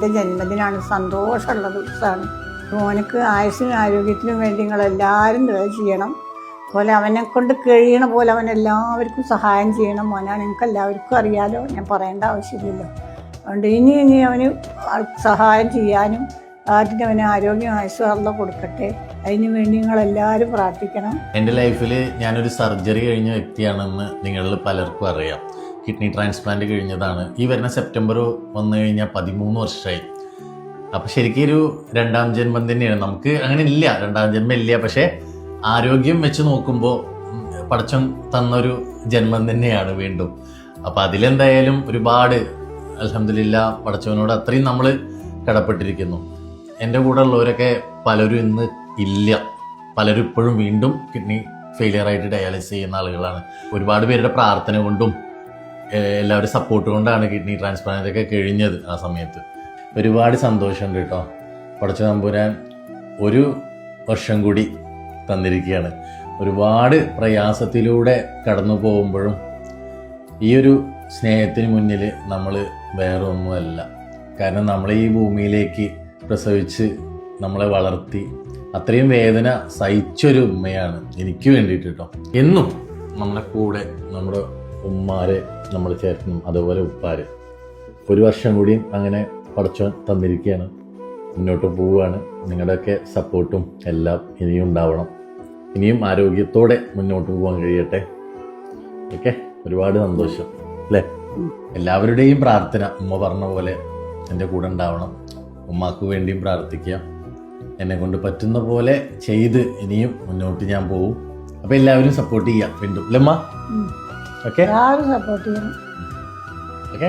മോൻ്റെ ജന്മദിനാണ്, സന്തോഷമുള്ള ദിവസമാണ്. മോനക്ക് ആയുസ്സിനും ആരോഗ്യത്തിനും വേണ്ടി നിങ്ങളെല്ലാവരും ദുആ ചെയ്യണം. അതുപോലെ അവനെ കൊണ്ട് കഴിയണ പോലെ അവനെല്ലാവർക്കും സഹായം ചെയ്യണം. മോനാണ്, നിങ്ങൾക്ക് എല്ലാവർക്കും അറിയാലോ, ഞാൻ പറയേണ്ട ആവശ്യമില്ലല്ലോ. അതുകൊണ്ട് ഇനി അവന് സഹായം ചെയ്യാനും ആദ്യം അവന് ആരോഗ്യം ആയുസ്സുള്ള കൊടുക്കട്ടെ. അതിന് വേണ്ടി നിങ്ങളെല്ലാവരും പ്രാർത്ഥിക്കണം. എൻ്റെ ലൈഫിൽ ഞാനൊരു സർജറി കഴിഞ്ഞ വ്യക്തിയാണെന്ന് നിങ്ങളിൽ പലർക്കും അറിയാം. കിഡ്നി ട്രാൻസ്പ്ലാന്റ് കഴിഞ്ഞതാണ്. ഈ വരുന്ന സെപ്റ്റംബർ വന്നു കഴിഞ്ഞാൽ 13 വർഷമായി. അപ്പം ശരിക്കും ഒരു രണ്ടാം ജന്മം തന്നെയാണ്. നമുക്ക് അങ്ങനെ ഇല്ല, രണ്ടാം ജന്മം ഇല്ല. പക്ഷേ ആരോഗ്യം വെച്ച് നോക്കുമ്പോൾ പടച്ചോൻ തന്നൊരു ജന്മം തന്നെയാണ് വീണ്ടും. അപ്പം അതിലെന്തായാലും ഒരുപാട് അൽഹംദുലില്ലാ പടച്ചവനോട് അത്രയും നമ്മൾ കടപ്പെട്ടിരിക്കുന്നു. എൻ്റെ കൂടെ ഉള്ളവരൊക്കെ പലരും ഇന്ന് ഇല്ല. പലരും ഇപ്പോഴും വീണ്ടും കിഡ്നി ഫെയിലിയറായിട്ട് ഡയാലിസിസ് ചെയ്യുന്ന ആളുകളാണ്. ഒരുപാട് പേരുടെ പ്രാർത്ഥന കൊണ്ടും എല്ലാവരും സപ്പോർട്ട് കൊണ്ടാണ് കിഡ്നി ട്രാൻസ്പ്ലാന്റ് ഒക്കെ കഴിഞ്ഞത്. ആ സമയത്ത് ഒരുപാട് സന്തോഷമുണ്ട് കേട്ടോ. പടച്ച തമ്പുരാൻ ഒരു വർഷം കൂടി തന്നിരിക്കുകയാണ്. ഒരുപാട് പ്രയാസത്തിലൂടെ കടന്നു പോകുമ്പോഴും ഈ ഒരു സ്നേഹത്തിന് മുന്നിൽ നമ്മൾ വേറെ ഒന്നുമല്ല. കാരണം നമ്മളെ ഈ ഭൂമിയിലേക്ക് പ്രസവിച്ച് നമ്മളെ വളർത്തി അത്രയും വേദന സഹിച്ചൊരു ഉമ്മയാണ് എനിക്ക് വേണ്ടിയിട്ട് കേട്ടോ. എന്നും നമ്മളെ കൂടെ നമ്മുടെ ഉമ്മാരെ നമ്മൾ ചേർക്കണം, അതുപോലെ ഉപ്പാര്. ഒരു വർഷം കൂടിയും അങ്ങനെ പടച്ചോൻ തന്നിരിക്കുകയാണ്. മുന്നോട്ട് പോവുകയാണ്. നിങ്ങളുടെയൊക്കെ സപ്പോർട്ടും എല്ലാം ഇനിയും ഉണ്ടാവണം. ഇനിയും ആരോഗ്യത്തോടെ മുന്നോട്ട് പോകാൻ കഴിയട്ടെ. ഓക്കെ, ഒരുപാട് സന്തോഷം അല്ലേ? എല്ലാവരുടെയും പ്രാർത്ഥന ഉമ്മ പറഞ്ഞ പോലെ എൻ്റെ കൂടെ ഉണ്ടാവണം. ഉമ്മാക്ക് വേണ്ടിയും പ്രാർത്ഥിക്കുക. എന്നെ കൊണ്ട് പറ്റുന്ന പോലെ ചെയ്ത് ഇനിയും മുന്നോട്ട് ഞാൻ പോവും. അപ്പം എല്ലാവരും സപ്പോർട്ട് ചെയ്യാം വീണ്ടും അല്ലേ അമ്മ? ഓക്കെ, എല്ലാവരും സപ്പോർട്ട് ചെയ്യണം. ഓക്കെ.